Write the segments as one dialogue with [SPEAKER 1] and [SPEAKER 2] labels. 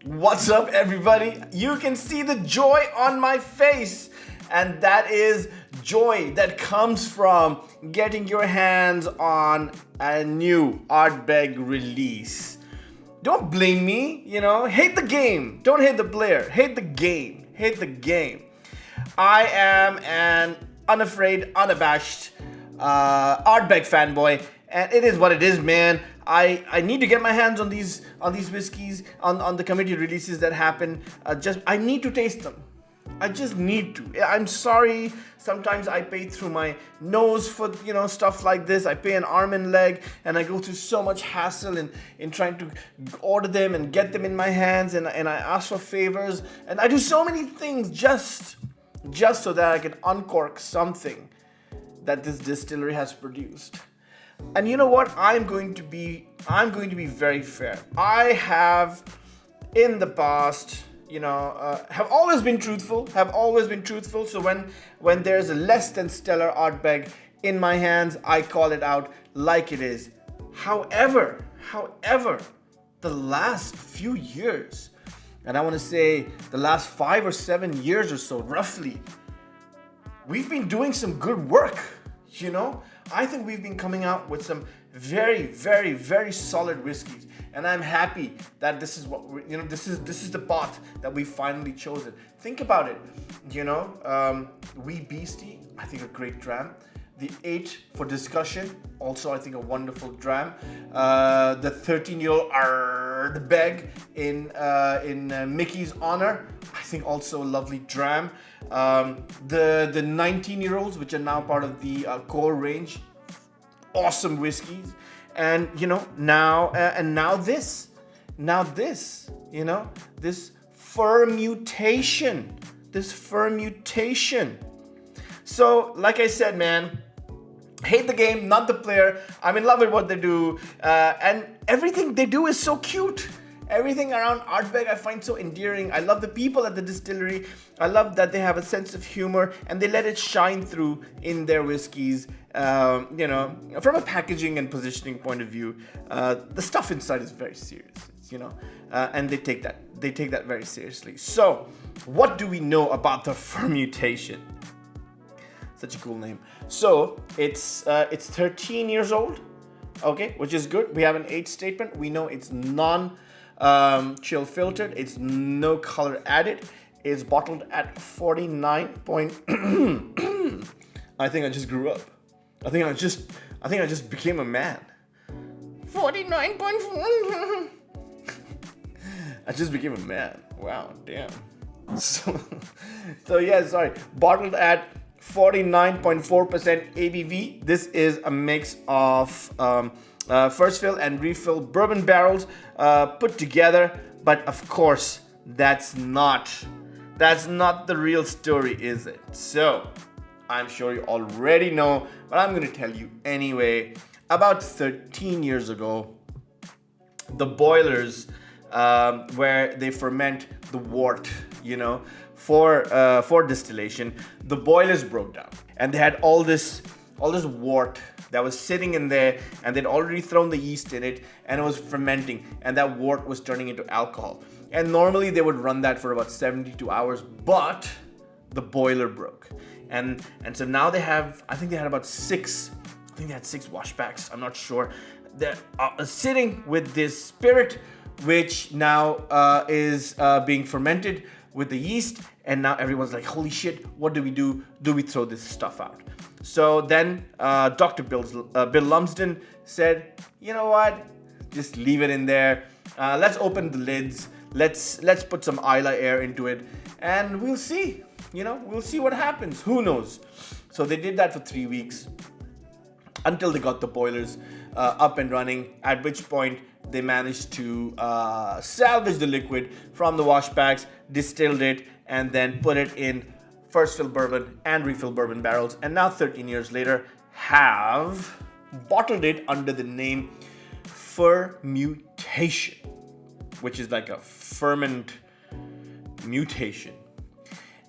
[SPEAKER 1] What's up, everybody? You can see the joy on my face, and that is joy that comes from getting your hands on a new Ardbeg release. Don't blame me, hate the game. Don't hate the player, hate the game. Hate the game. I am an unafraid, unabashed Ardbeg fanboy, and it is what it is, man. I need to get my hands on these whiskeys, on the committee releases that happen. I need to taste them. I just need to. I'm sorry. Sometimes I pay through my nose for stuff like this. I pay an arm and leg, and I go through so much hassle in trying to order them and get them in my hands, and I ask for favors, and I do so many things just so that I can uncork something that this distillery has produced. And you know what? I'm going to be very fair. I have, in the past, have always been truthful. So when there's a less than stellar Ardbeg in my hands, I call it out like it is. However, the last few years, and I want to say the last 5 or 7 years or so, roughly, we've been doing some good work. I think we've been coming out with some very, very, very solid whiskeys, and I'm happy that this is what this is the path that we finally chosen. Think about it, Wee Beastie, I think a great dram. The 8 for discussion, also I think a wonderful dram. The 13-year-old Ardbeg in Mickey's honor, I think also a lovely dram. The 19-year-olds, which are now part of the core range, awesome whiskeys. And now this fermutation. So like I said, man, hate the game, not the player. I'm in love with what they do, and everything they do is so cute. Everything around Ardbeg I find so endearing. I love the people at the distillery. I love that they have a sense of humor and they let it shine through in their whiskeys. From a packaging and positioning point of view, the stuff inside is very serious, and they take that very seriously. So, what do we know about the fermutation? Such a cool name. So it's 13 years old, okay, which is good. We have an age statement. We know it's chill filtered. It's no color added. It's bottled at 49 point. I think I just grew up. I think I just became a man. 49.4. I just became a man. Wow, damn. So yeah, sorry. Bottled at 49.4% ABV. This is a mix of first fill and refill bourbon barrels put together. But of course, that's not the real story, is it? So I'm sure you already know, but I'm going to tell you anyway. About 13 years ago, the boilers where they ferment the wort, for distillation, the boilers broke down, and they had all this wort that was sitting in there, and they'd already thrown the yeast in it, and it was fermenting, and that wort was turning into alcohol. And normally they would run that for about 72 hours, but the boiler broke, and so now they have, I think they had about 6 washbacks, I'm not sure. They're sitting with this spirit, which now is being fermented with the yeast, and now everyone's like, holy shit, what do we do? Do we throw this stuff out? So then Dr. Bill Lumsden said, you know what? Just leave it in there. Let's open the lids. Let's put some Isla air into it, and we'll see. We'll see what happens. Who knows? So they did that for 3 weeks until they got the boilers up and running, at which point they managed to salvage the liquid from the washbacks, distilled it, and then put it in first fill bourbon and refill bourbon barrels. And now 13 years later have bottled it under the name Fermutation, which is like a ferment mutation.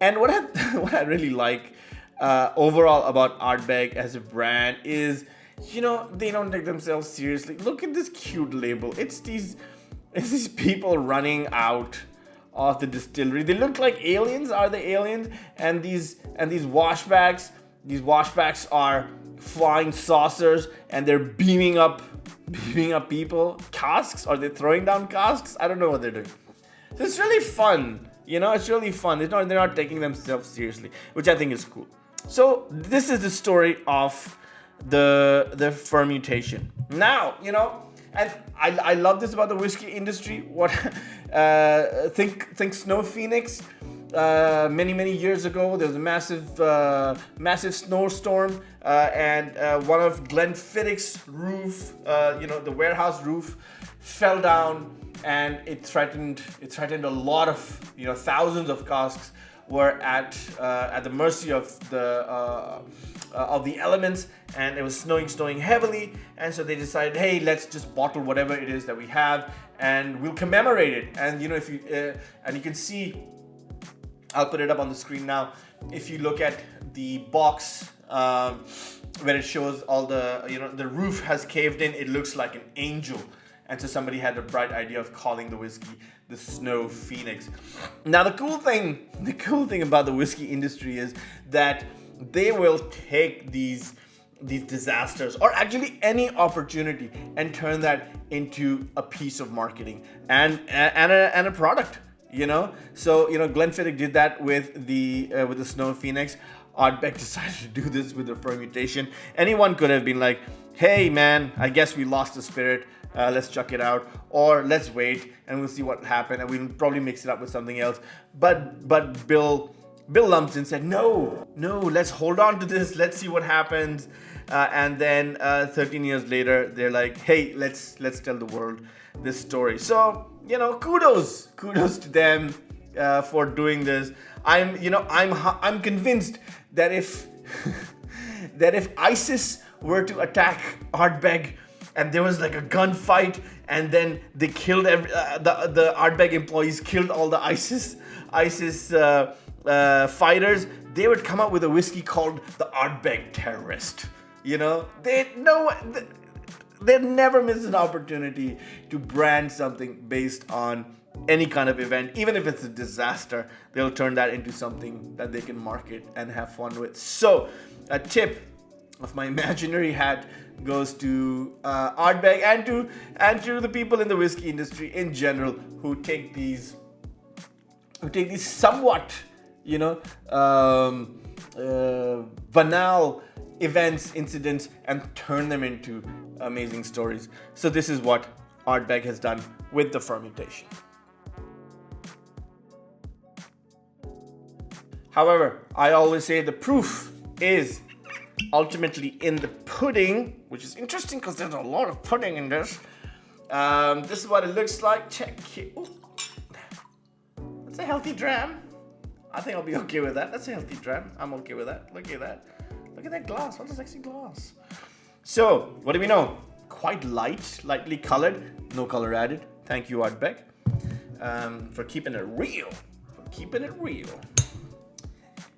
[SPEAKER 1] And what I really like overall about Ardbeg as a brand is, you know, they don't take themselves seriously. Look at this cute label. It's these people running out of the distillery. They look like aliens. Are they aliens? And these washbacks are flying saucers, and they're beaming up people. Casks? Are they throwing down casks? I don't know what they're doing. So it's really fun. You know, it's really fun. They're not taking themselves seriously, which I think is cool. So this is the story of the fermutation. Now, you know, and I love this about the whiskey industry. What think Snow Phoenix. Many years ago, there was a massive snowstorm, and one of Glenfiddich's roof, the warehouse roof, fell down, and it threatened a lot of, thousands of casks were at the mercy of the elements, and it was snowing heavily, and so they decided, hey, let's just bottle whatever it is that we have, and we'll commemorate it. And if you and you can see, I'll put it up on the screen now. If you look at the box where it shows all the roof has caved in, it looks like an angel. And so somebody had a bright idea of calling the whiskey the Snow Phoenix. Now the cool thing about the whiskey industry is that they will take these disasters, or actually any opportunity, and turn that into a piece of marketing and a product. So Glenfiddich did that with the Snow Phoenix. Ardbeg decided to do this with the fermutation. Anyone could have been like, hey man, I guess we lost the spirit. Let's chuck it out, or let's wait and we'll see what happened, and we'll probably mix it up with something else. But Bill Lumpton said, no, let's hold on to this. Let's see what happens. And then 13 years later, they're like, hey, let's tell the world this story. So kudos to them for doing this. I'm convinced that if if ISIS were to attack Ardbeg, and there was like a gunfight, and then they killed the Ardbeg employees killed all the ISIS fighters, they would come up with a whiskey called the Ardbeg Terrorist. They'd never miss an opportunity to brand something based on any kind of event. Even if it's a disaster, they'll turn that into something that they can market and have fun with. So a tip of my imaginary hat goes to Ardbeg and to the people in the whiskey industry in general who take these somewhat banal events, incidents, and turn them into amazing stories. So this is what Ardbeg has done with the fermutation. However, I always say the proof is ultimately in the pudding, which is interesting because there's a lot of pudding in this. This is what it looks like. Check it. Ooh. That's a healthy dram. I think I'll be okay with that. That's a healthy dram. I'm okay with that. Look at that. Look at that glass. What a sexy glass. So, what do we know? Quite lightly colored. No color added. Thank you, Ardbeg, for keeping it real.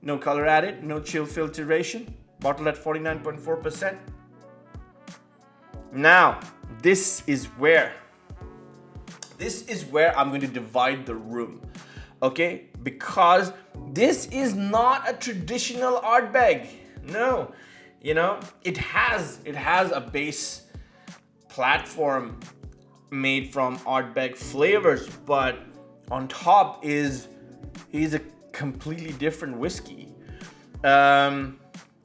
[SPEAKER 1] No color added. No chill filtration. Bottled at 49.4%. Now, this is where I'm going to divide the room, okay? Because this is not a traditional Ardbeg. No, it has a base platform made from Ardbeg flavors, but on top is a completely different whiskey.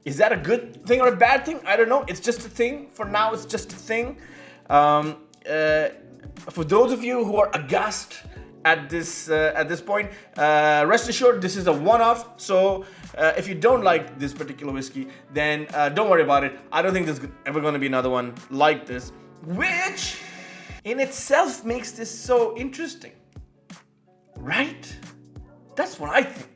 [SPEAKER 1] Is that a good thing or a bad thing? I don't know. It's just a thing. For now, it's just a thing. For those of you who are aghast at this point, rest assured this is a one-off. So if you don't like this particular whiskey, then don't worry about it. I don't think there's ever going to be another one like this, which in itself makes this so interesting, right? That's what I think.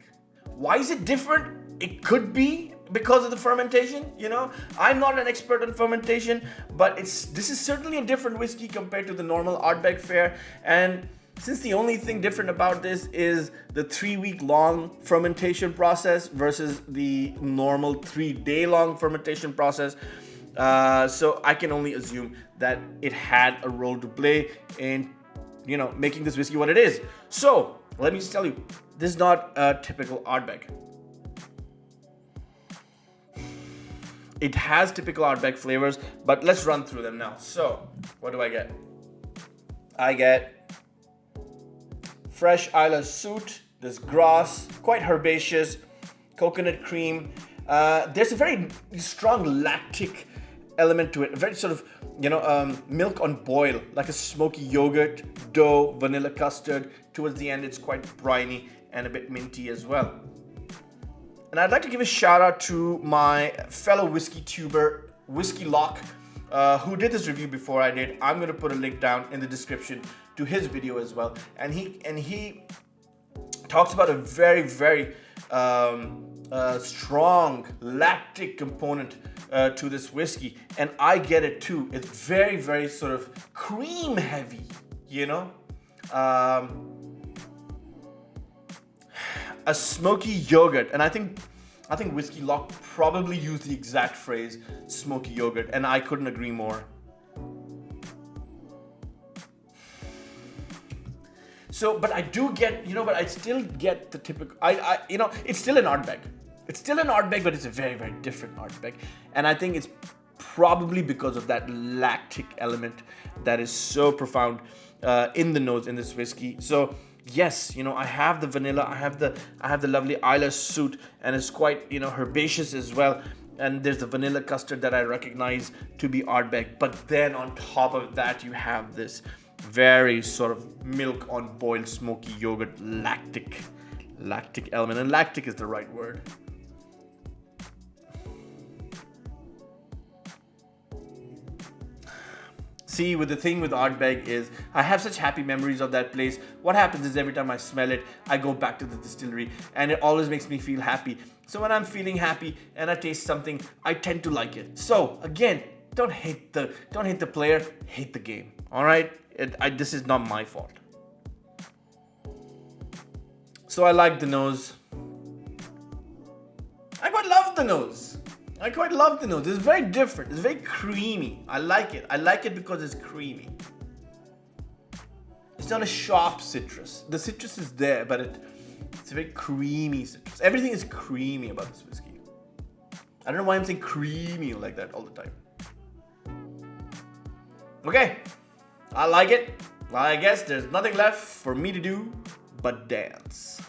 [SPEAKER 1] Why is it different? It could be because of the fermentation, you know. I'm not an expert on fermentation, but this is certainly a different whiskey compared to the normal Ardbeg Fair. And since the only thing different about this is the 3-week long fermentation process versus the normal 3-day long fermentation process, so I can only assume that it had a role to play in, you know, making this whiskey what it is. So let me just tell you, this is not a typical Ardbeg. It has typical Ardbeg flavors, but let's run through them now. So what do I get? I get fresh Isla Soot, this grass, quite herbaceous, coconut cream. There's a very strong lactic element to it, a very sort of, you know, milk on boil, like a smoky yogurt, dough, vanilla custard. Towards the end, it's quite briny and a bit minty as well. And I'd like to give a shout out to my fellow whiskey tuber, Whiskey Lock, who did this review before I did. I'm going to put a link down in the description to his video as well. And he talks about a very, very strong lactic component to this whiskey. And I get it too. It's very, very sort of cream heavy, you know? A smoky yogurt, and I think Whiskey Lock probably used the exact phrase smoky yogurt, and I couldn't agree more. So, but I do get, you know, but I still get the typical, you know, it's still an Ardbeg. It's still an Ardbeg, but it's a very, very different Ardbeg. And I think it's probably because of that lactic element that is so profound in the nose in this whiskey. So yes, you know, I have the vanilla, I have the lovely Isla Soot, and it's quite, you know, herbaceous as well. And there's the vanilla custard that I recognize to be Ardbeg. But then on top of that, you have this very sort of milk on boiled smoky yogurt lactic element, and lactic is the right word. See, with the thing with Ardbeg is I have such happy memories of that place. What happens is every time I smell it, I go back to the distillery, and it always makes me feel happy. So when I'm feeling happy and I taste something, I tend to like it. So again, don't hate the player, hate the game. All right, this is not my fault. So I like the nose. I quite love the nose. It's very different. It's very creamy. I like it. I like it because it's creamy. It's not a sharp citrus. The citrus is there, but it's a very creamy citrus. Everything is creamy about this whiskey. I don't know why I'm saying creamy like that all the time. Okay, I like it. I guess there's nothing left for me to do but dance.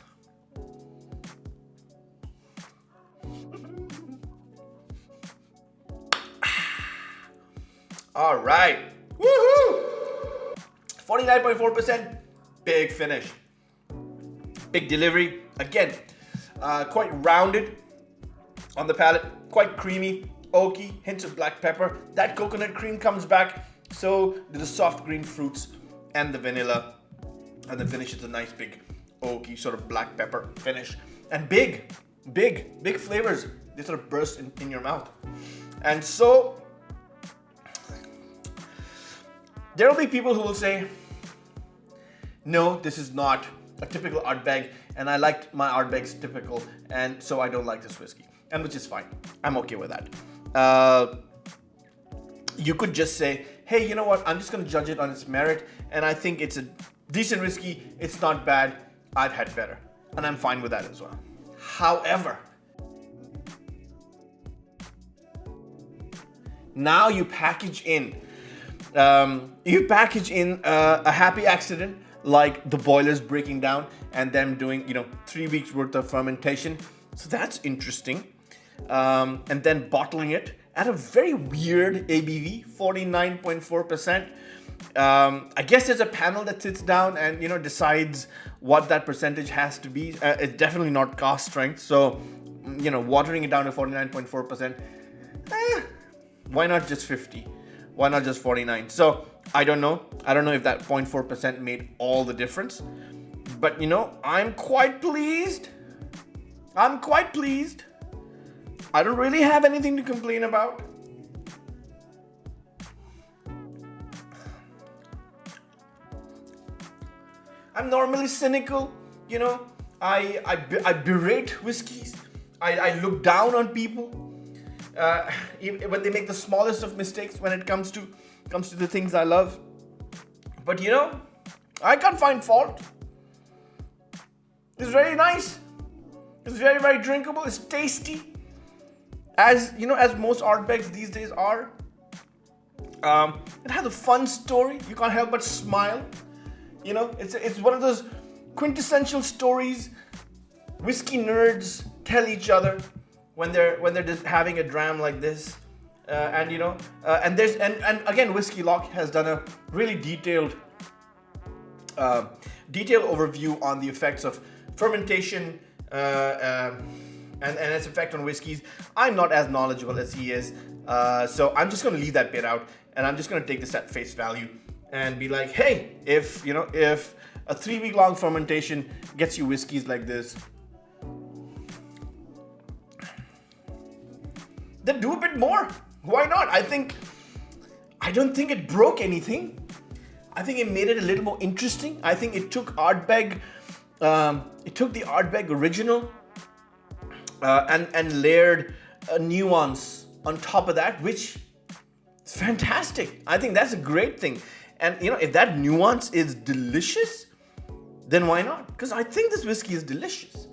[SPEAKER 1] All right, woohoo! 49.4%, big finish, big delivery. Again, quite rounded on the palate, quite creamy, oaky, hints of black pepper. That coconut cream comes back, so the soft green fruits and the vanilla, and the finish is a nice big oaky sort of black pepper finish, and big flavors. They sort of burst in your mouth, and so. There will be people who will say, no, this is not a typical Ardbeg, and I liked my Ardbeg's typical, and so I don't like this whiskey, and which is fine. I'm okay with that. You could just say, hey, you know what? I'm just going to judge it on its merit, and I think it's a decent whiskey. It's not bad. I've had better, and I'm fine with that as well. However, now you package in a happy accident like the boilers breaking down and them doing, 3 weeks worth of fermentation. So that's interesting. And then bottling it at a very weird ABV, 49.4%. I guess there's a panel that sits down and, decides what that percentage has to be. It's definitely not cask strength. So, watering it down to 49.4%, why not just 50? Why not just 49? So I don't know. I don't know if that 0.4% made all the difference. But you know, I'm quite pleased. I'm quite pleased. I don't really have anything to complain about. I'm normally cynical, you know. I berate whiskeys. I look down on people when they make the smallest of mistakes when it comes to the things I love. But you know, I can't find fault. It's very nice. It's very, very drinkable. It's tasty. As you know, as most Ardbegs these days are. It has a fun story. You can't help but smile. You know, it's one of those quintessential stories whiskey nerds tell each other when they're just having a dram like this. And you know, and again, Whiskey Lock has done a really detailed overview on the effects of fermentation and its effect on whiskeys. I'm not as knowledgeable as he is, so I'm just going to leave that bit out, and I'm just going to take this at face value and be like, hey, if a 3-week long fermentation gets you whiskeys like this, then do a bit more. Why not? I don't think it broke anything. I think it made it a little more interesting. I think it took Ardbeg, it took the Ardbeg original and layered a nuance on top of that, which is fantastic. I think that's a great thing. And you know, if that nuance is delicious, then why not? Because I think this whiskey is delicious.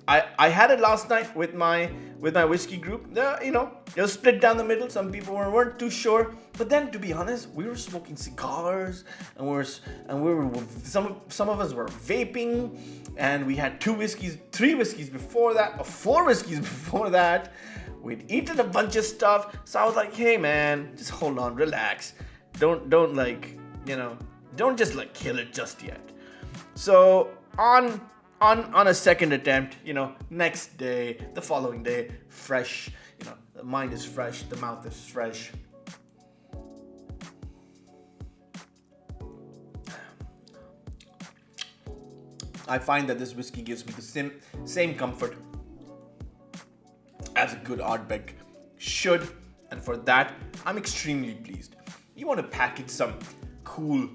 [SPEAKER 1] I had it last night with my whiskey group. You know, it was split down the middle. Some people weren't too sure, but then to be honest, we were smoking cigars, and we were some of us were vaping, and we had 3 whiskeys before that, or 4 whiskeys before that. We'd eaten a bunch of stuff, so I was like, hey man, just hold on, relax. Don't like, you know, don't just like kill it just yet. So on a second attempt, you know, next day, the following day, fresh, you know, the mind is fresh, the mouth is fresh. I find that this whiskey gives me the same comfort as a good Ardbeg should, and for that, I'm extremely pleased. You want to package some cool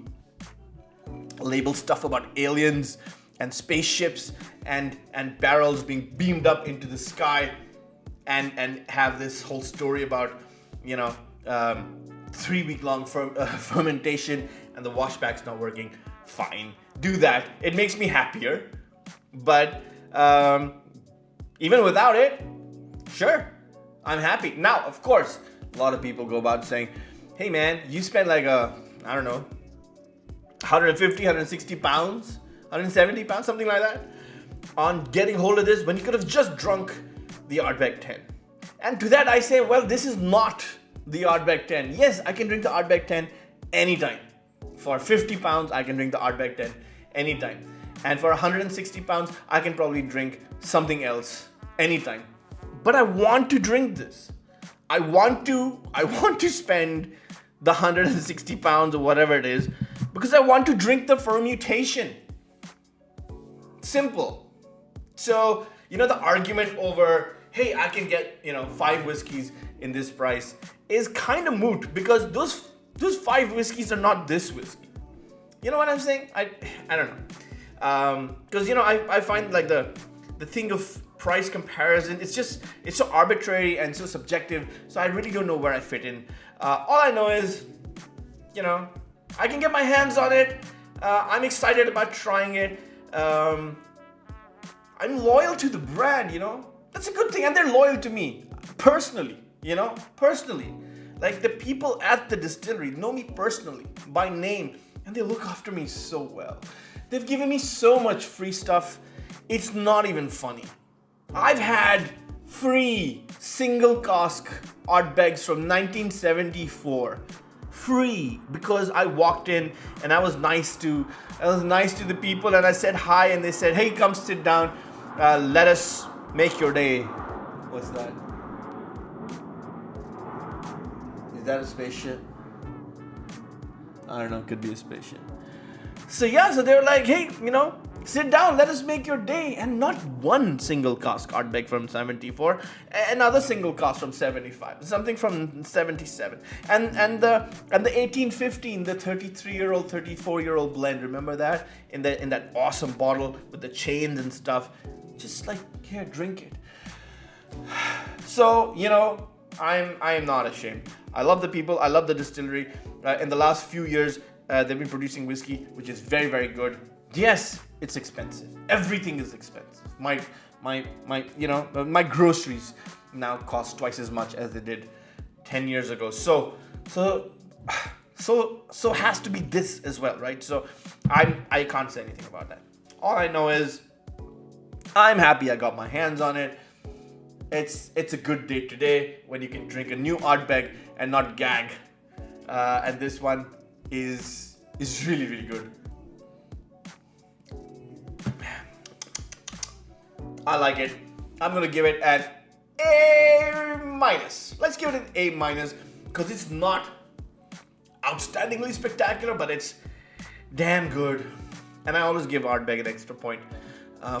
[SPEAKER 1] label stuff about aliens and spaceships and barrels being beamed up into the sky, and have this whole story about, you know, 3-week long fermentation and the washback's not working. Fine, do that. It makes me happier. But even without it, sure, I'm happy. Now, of course, a lot of people go about saying, hey man, you spent like I don't know, 150, 160 pounds, 170 pounds, something like that, on getting hold of this when you could have just drunk the Ardbeg 10. And to that I say, well, this is not the Ardbeg 10. Yes, I can drink the Ardbeg 10 anytime. For 50 pounds, I can drink the Ardbeg 10 anytime. And for 160 pounds, I can probably drink something else anytime. But I want to drink this. I want to spend the 160 pounds or whatever it is, because I want to drink the fermutation. Simple. So, you know, the argument over, hey, I can get, you know, 5 whiskeys in this price is kind of moot, because those 5 whiskeys are not this whiskey. You know what I'm saying? I don't know. Because, you know, I find like the thing of price comparison, it's so arbitrary and so subjective, so I really don't know where I fit in. All I know is, you know, I can get my hands on it. I'm excited about trying it. I'm loyal to the brand, you know. That's a good thing, and they're loyal to me personally, you know, personally. Like, the people at the distillery know me personally by name, and they look after me so well. They've given me so much free stuff, it's not even funny. I've had free single cask Ardbegs from 1974. Free, because I walked in and I was nice to the people, and I said hi, and they said, hey, come sit down, let us make your day. What's that? Is that a spaceship? I don't know, could be a spaceship. So yeah, so they were like, hey, sit down, let us make your day. And not one single cask Ardbeg from 74, another single cask from 75, something from 77, and the 1815, the 33-year-old, 34-year-old blend. Remember that in that awesome bottle with the chains and stuff. Just like, here, drink it. So I am not ashamed. I love the people. I love the distillery. In the last few years, they've been producing whiskey, which is very, very good. Yes, it's expensive. Everything is expensive. My groceries now cost twice as much as they did 10 years ago. So has to be this as well, right? So I can't say anything about that. All I know is I'm happy I got my hands on it. It's a good day today when you can drink a new Ardbeg and not gag. And this one is really, really good. I like it. I'm gonna give it an A-. Let's give it an A- because it's not outstandingly spectacular, but it's damn good. And I always give Ardbeg an extra point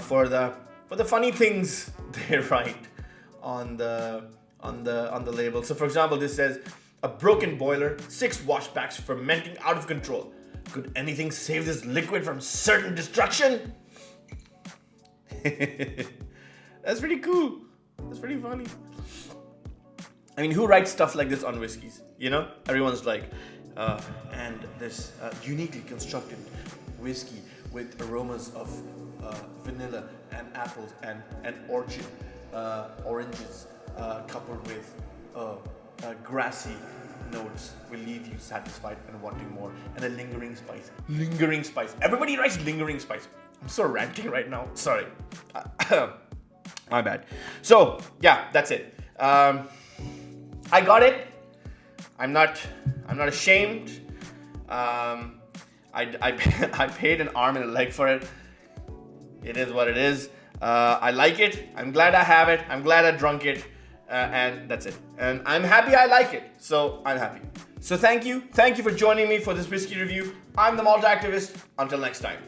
[SPEAKER 1] for the funny things they write on the label. So for example, this says a broken boiler, 6 wash packs fermenting out of control. Could anything save this liquid from certain destruction? That's pretty cool. That's pretty funny. I mean, who writes stuff like this on whiskeys? Everyone's like, and this uniquely constructed whiskey with aromas of vanilla and apples and oranges coupled with grassy notes will leave you satisfied and wanting more, and a lingering spice. Everybody writes lingering spice. I'm so ranting right now, sorry. My bad. So yeah, that's it. I got it. I'm not ashamed. I paid an arm and a leg for it. It is what it is. I like it. I'm glad I have it. I'm glad I drunk it. And that's it. And I'm happy I like it. So I'm happy. So thank you. Thank you for joining me for this whiskey review. I'm the Malt Activist. Until next time.